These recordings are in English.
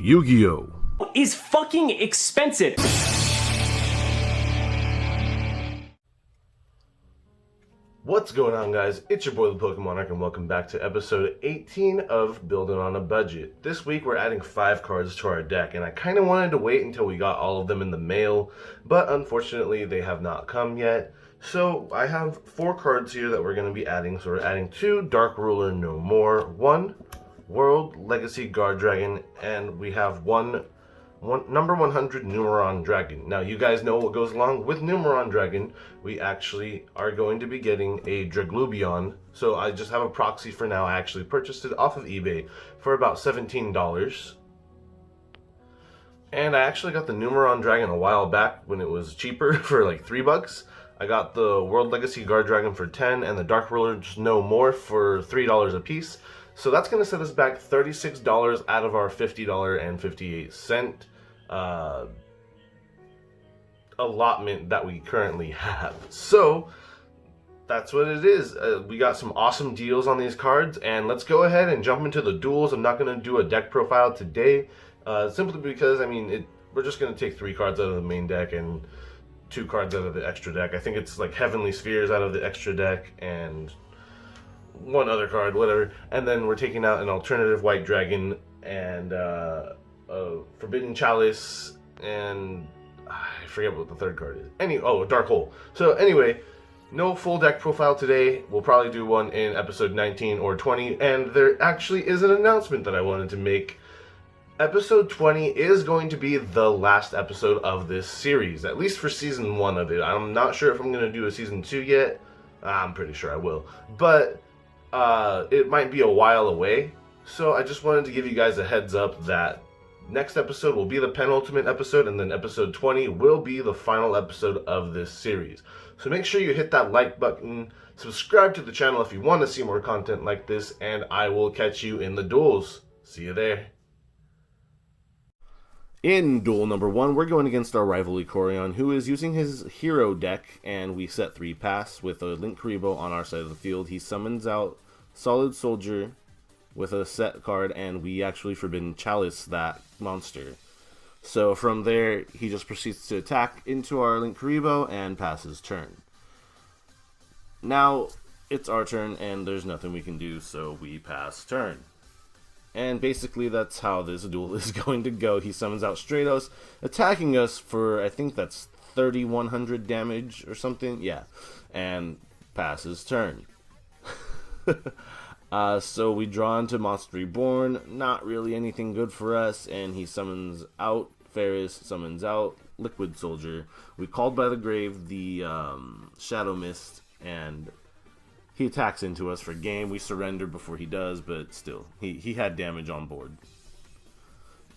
Yugioh is fucking expensive. What's going on, guys? It's your boy ThePokéMonarch and welcome back to episode 18 of Building on a Budget. This week we're adding 5 cards to our deck, and I kind of wanted to wait until we got all of them in the mail, but unfortunately they have not come yet. So I have 4 cards here that we're going to be adding. So we're adding 2 Dark Ruler No More, 1 World Legacy Guard Dragon, and we have one number 100 Numeron Dragon. Now, you guys know what goes along with Numeron Dragon. We actually are going to be getting a Draglubion. So I just have a proxy for now. I actually purchased it off of eBay for about $17. And I actually got the Numeron Dragon a while back when it was cheaper for like $3. I got the World Legacy Guard Dragon for $10 and the Dark Rulers No More for $3 a piece. So that's going to set us back $36 out of our $50.58 allotment that we currently have. So that's what it is. We got some awesome deals on these cards, and let's go ahead and jump into the duels. I'm not going to do a deck profile today, simply because, I mean, we're just going to take 3 cards out of the main deck and 2 cards out of the extra deck. I think it's like Heavenly Spheres out of the extra deck and 1 other card, whatever. And then we're taking out an alternative White Dragon and Forbidden Chalice, and I forget what the 3rd card is. Dark Hole. So anyway, no full deck profile today. We'll probably do one in episode 19 or 20, and there actually is an announcement that I wanted to make. Episode 20 is going to be the last episode of this series, at least for season 1 of it. I'm not sure if I'm going to do a season 2 yet. I'm pretty sure I will, but it might be a while away. So I just wanted to give you guys a heads up that next episode will be the penultimate episode, and then episode 20 will be the final episode of this series. So make sure you hit that like button, subscribe to the channel if you want to see more content like this, and I will catch you in the duels. See you there. In Duel Number 1, we're going against our rival Ecorion, who is using his hero deck, and we set 3 pass with a Linkuriboh on our side of the field. He summons out Solid Soldier with a set card, and we actually Forbidden Chalice that monster. So from there, he just proceeds to attack into our Linkuriboh and passes turn. Now, it's our turn, and there's nothing we can do, so we pass turn. And basically, that's how this duel is going to go. He summons out Stratos, attacking us for, I think that's 3,100 damage or something. Yeah, and passes turn. So we draw into Monster Reborn, not really anything good for us, and he summons out Ferris, summons out Liquid Soldier. We called by the grave the Shadow Mist, and he attacks into us for game. We surrender before he does, but still, he had damage on board.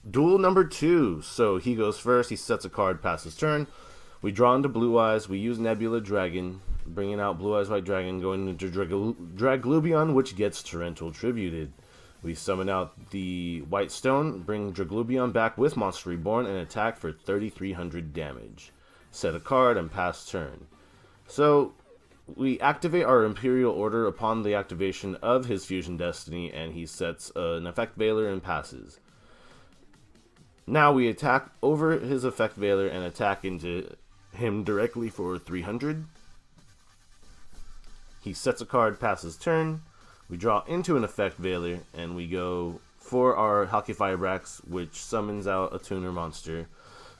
Duel number 2, so he goes first, he sets a card, passes turn. We draw into Blue Eyes, we use Nebula Dragon, bringing out Blue Eyes White Dragon, going into Draglubion, which gets Torrential Tributed. We summon out the White Stone, bring Draglubion back with Monster Reborn, and attack for 3,300 damage. Set a card and pass turn. So we activate our Imperial Order upon the activation of his Fusion Destiny, and he sets an Effect Veiler and passes. Now we attack over his Effect Veiler and attack into him directly for 300. He sets a card, passes turn. We draw into an Effect Veiler, and we go for our Halqifibrax, which summons out a Tuner monster.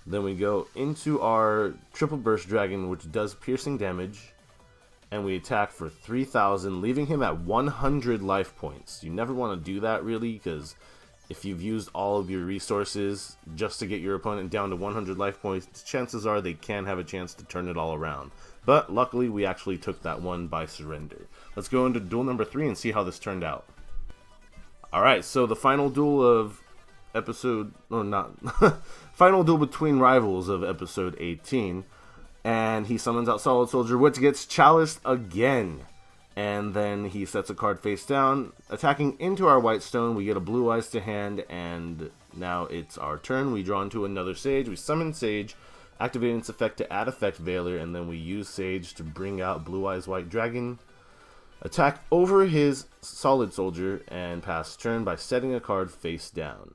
Then we go into our Triple Burst Dragon, which does piercing damage, and we attack for 3,000, leaving him at 100 life points. You never want to do that, really, because if you've used all of your resources just to get your opponent down to 100 life points, chances are they can have a chance to turn it all around. But luckily, we actually took that one by surrender. Let's go into duel number 3 and see how this turned out. Alright, so the final duel of final duel between rivals of episode 18. And he summons out Solid Soldier, which gets Chaliced again. And then he sets a card face down, attacking into our White Stone. We get a Blue Eyes to hand, and now it's our turn. We draw into another Sage. We summon Sage, activating its effect to add Effect Veiler, and then we use Sage to bring out Blue Eyes White Dragon. Attack over his Solid Soldier and pass turn by setting a card face down.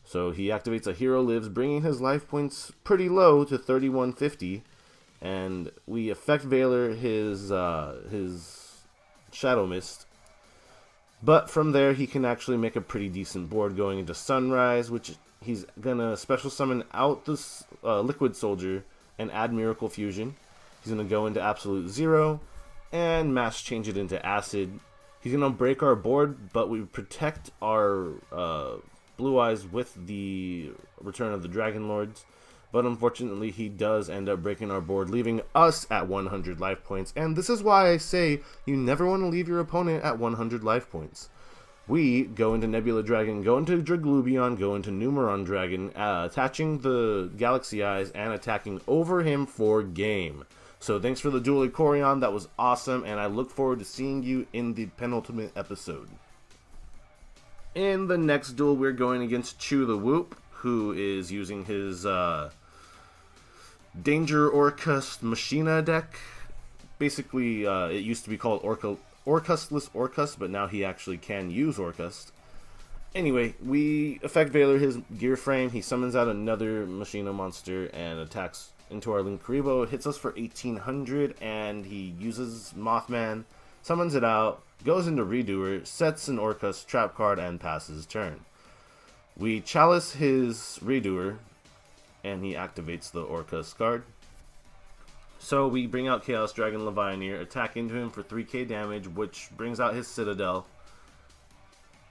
So he activates a Hero Lives, bringing his life points pretty low to 3150. And we effect Veiler his Shadow Mist. But from there, he can actually make a pretty decent board going into Sunrise, which he's going to special summon out this Liquid Soldier and add Miracle Fusion. He's going to go into Absolute Zero and mass change it into Acid. He's going to break our board, but we protect our Blue Eyes with the Return of the Dragon Lords. But unfortunately, he does end up breaking our board, leaving us at 100 life points. And this is why I say you never want to leave your opponent at 100 life points. We go into Nebula Dragon, go into Draglubion, go into Numeron Dragon, attaching the Galaxy Eyes and attacking over him for game. So thanks for the duel, Ecorion. That was awesome, and I look forward to seeing you in the penultimate episode. In the next duel, we're going against Chew the Whoop, who is using his Danger Orcust Machina deck. Basically, it used to be called Orcustless Orcust, but now he actually can use Orcust. Anyway, we effect Veiler his Gear Frame. He summons out another Machina monster and attacks into our Linkuriboh. It hits us for 1800, and he uses Mothman, summons it out, goes into Redoer, sets an Orcust trap card, and passes turn. We Chalice his Redoer, and he activates the Orcust card. So we bring out Chaos Dragon Levianeer, attack into him for 3k damage, which brings out his Citadel.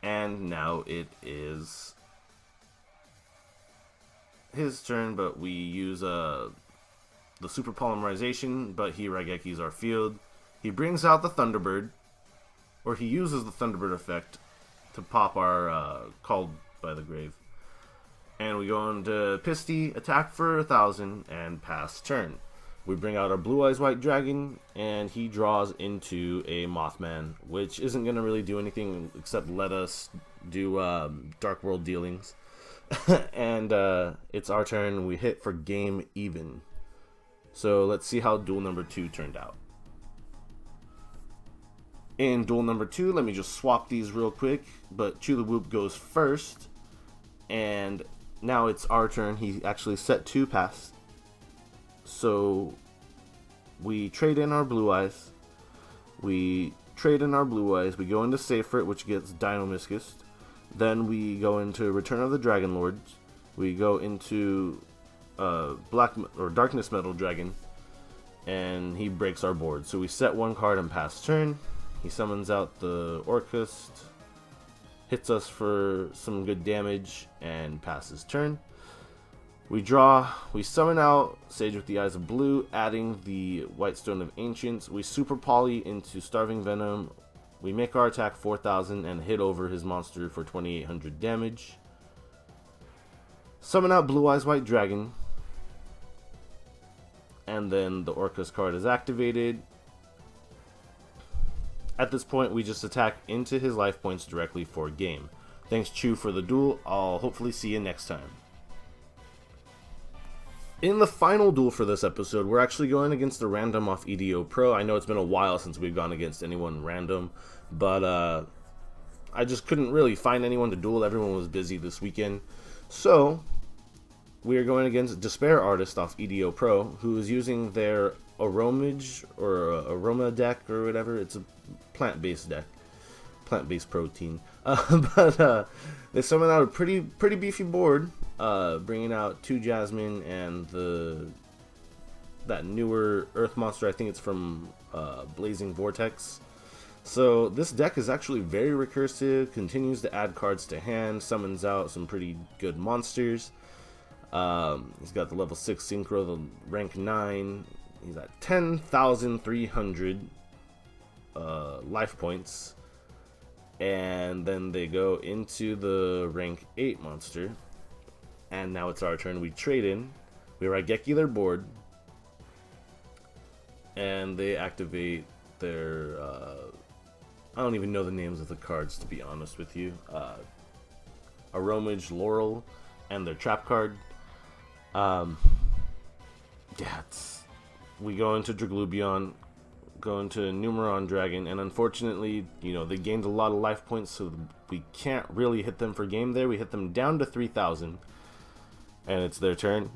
And now it is his turn, but we use the Super Polymerization, but he Raigekis our field. He brings out the Thunderbird, or he uses the Thunderbird effect to pop our Called by the Grave. And we go into Pisty, attack for 1000, and pass turn. We bring out our Blue Eyes White Dragon, and he draws into a Mothman, which isn't going to really do anything except let us do Dark World dealings. And it's our turn. We hit for game even. So let's see how Duel Number 2 turned out. In Duel Number 2, let me just swap these real quick, but Chew the Whoop goes first, and now it's our turn. He actually set 2 pass. So we trade in our Blue Eyes. We go into Safret, which gets Dino-Miscus. Then we go into Return of the Dragon Lords. We go into Darkness Metal Dragon, and he breaks our board. So we set 1 card and pass turn. He summons out the Orcust, hits us for some good damage, and passes turn. We draw, we summon out Sage with the Eyes of Blue, adding the White Stone of Ancients. We Super Poly into Starving Venom. We make our attack 4000 and hit over his monster for 2800 damage. Summon out Blue Eyes White Dragon. And then the Orcust card is activated. At this point, we just attack into his life points directly for game. Thanks, Chew, for the duel. I'll hopefully see you next time. In the final duel for this episode, we're actually going against a random off EDO Pro. I know it's been a while since we've gone against anyone random, but I just couldn't really find anyone to duel. Everyone was busy this weekend. So we are going against Despair Artist off EDO Pro, who is using their Aromage or Aroma deck or whatever. It's a plant-based deck, plant-based protein. But they summon out a pretty beefy board, bringing out 2 Jasmine and that newer Earth monster. I think it's from Blazing Vortex. So this deck is actually very recursive, continues to add cards to hand, summons out some pretty good monsters. He's got the level 6 Synchro, the rank 9. He's at 10,300 life points. And then they go into the rank 8 monster. And now it's our turn. We trade in. We Raigeki their board. And they activate their... I don't even know the names of the cards, to be honest with you. Aromage Laurel and their trap card. We go into Draglubion. go into Numeron Dragon, and unfortunately, you know, they gained a lot of life points, so we can't really hit them for game there. We hit them down to 3,000, and it's their turn.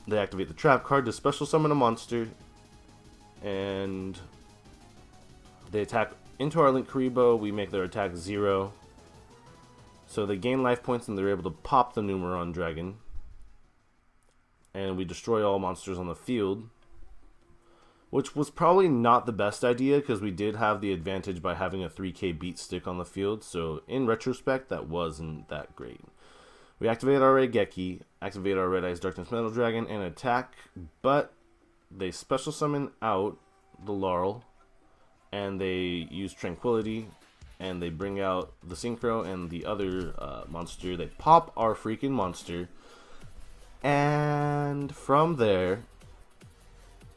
They activate the trap card to special summon a monster, and they attack into our Link Karibo. We make their attack 0. So they gain life points, and they're able to pop the Numeron Dragon. And we destroy all monsters on the field, which was probably not the best idea because we did have the advantage by having a 3k beat stick on the field. So in retrospect, that wasn't that great. We activate our Raigeki, activate our Red Eyes Darkness Metal Dragon, and attack, but they special summon out the Laurel, and they use Tranquility, and they bring out the Synchro and the other monster. They pop our freaking monster, and from there,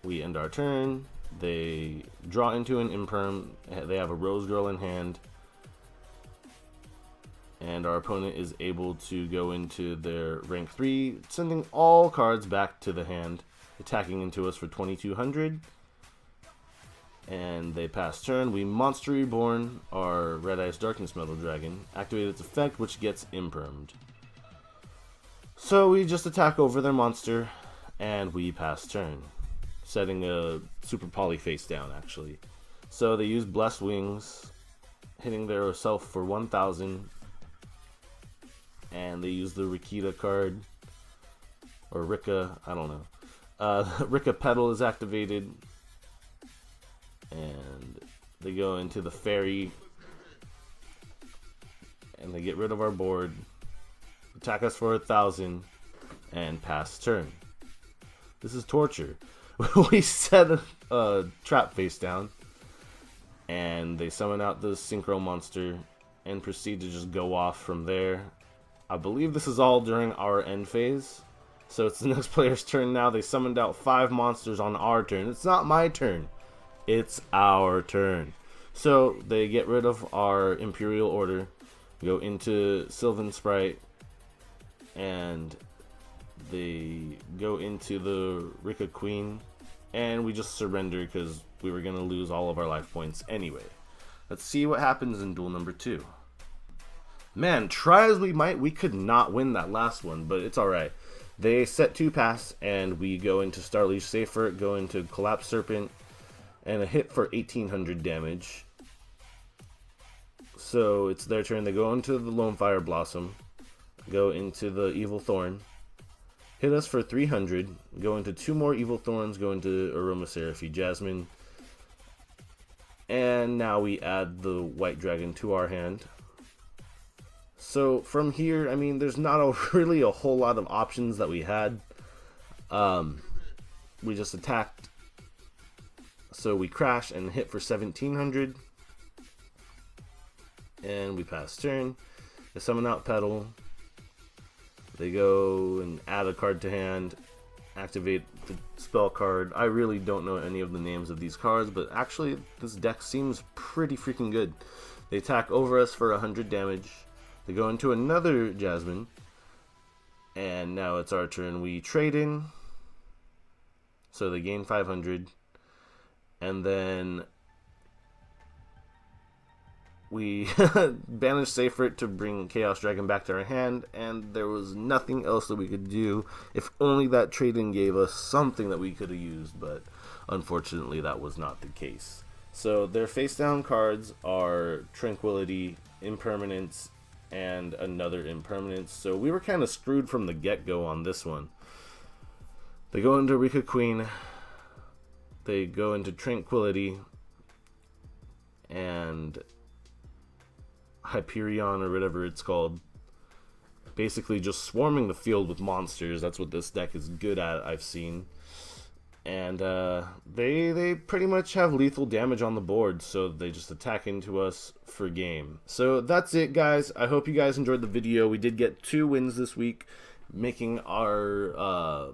we end our turn. They draw into an Imperm. They have a Rose Girl in hand. And our opponent is able to go into their rank 3, sending all cards back to the hand, attacking into us for 2,200. And they pass turn. We Monster Reborn our Red Eyes Darkness Metal Dragon, activate its effect, which gets Impermed. So we just attack over their monster, and we pass turn, setting a Super Poly face down, actually. So they use Blessed Wings, hitting their self for 1,000. And they use the Rikita card, or Rika, I don't know. Rika Petal is activated, and they go into the Fairy, and they get rid of our board, attack us for 1,000, and pass turn. This is torture. We set a trap face down, and they summon out the Synchro monster, and proceed to just go off from there. I believe this is all during our end phase. So it's the next player's turn now. They summoned out 5 monsters on our turn. It's not my turn. It's our turn. So they get rid of our Imperial Order, go into Sylvan Sprite, and they go into the Rika Queen, and we just surrender because we were going to lose all of our life points anyway. Let's see what happens in Duel Number 2. Man, try as we might, we could not win that last one, but it's alright. They set 2 pass, and we go into Starleash Safer, go into Collapse Serpent, and a hit for 1,800 damage. So it's their turn. They go into the Lone Fire Blossom, go into the Evil Thorn, hit us for 300, go into 2 more Evil Thorns, go into Aromaseraphy Jasmine, and now we add the White Dragon to our hand. So from here, I mean, there's not really a whole lot of options that we had. We just attacked. So we crash and hit for 1,700. And we pass turn. They summon out Petal. They go and add a card to hand. Activate the spell card. I really don't know any of the names of these cards, but actually this deck seems pretty freaking good. They attack over us for 100 damage. They go into another Jasmine, and now it's our turn. We trade in, so they gain 500, and then we banish Safer to bring Chaos Dragon back to our hand, and there was nothing else that we could do. If only that trade-in gave us something that we could have used, but unfortunately that was not the case. So their face-down cards are Tranquility, Impermanence, and another Impermanence. So we were kind of screwed from the get-go on this one. They go into Rika Queen. They go into Tranquility and Hyperion, or whatever it's called. Basically just swarming the field with monsters. That's what this deck is good at, I've seen. And they pretty much have lethal damage on the board, so they just attack into us for game. So that's it, guys. I hope you guys enjoyed the video. We did get 2 wins this week, making our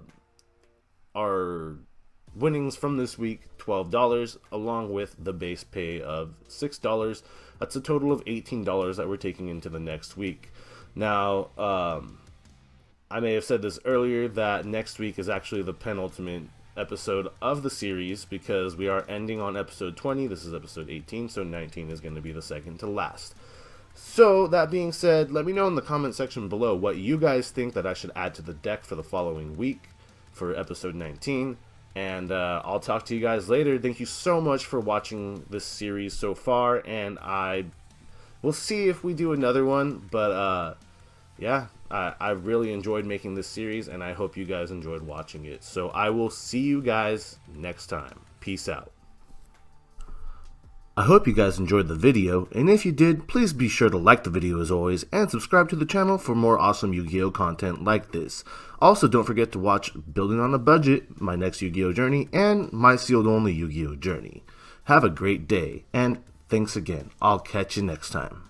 winnings from this week $12, along with the base pay of $6. That's a total of $18 that we're taking into the next week. Now, I may have said this earlier, that next week is actually the penultimate episode of the series because we are ending on episode 20. This is episode 18, so 19 is going to be the second to last. So, that being said, let me know in the comment section below what you guys think that I should add to the deck for the following week for episode 19. And I'll talk to you guys later. Thank you so much for watching this series so far, and we'll see if we do another one, but yeah, I really enjoyed making this series, and I hope you guys enjoyed watching it. So I will see you guys next time. Peace out. I hope you guys enjoyed the video, and if you did, please be sure to like the video as always, and subscribe to the channel for more awesome Yu-Gi-Oh content like this. Also, don't forget to watch Building on a Budget, my next Yu-Gi-Oh journey, and my sealed only Yu-Gi-Oh journey. Have a great day, and thanks again. I'll catch you next time.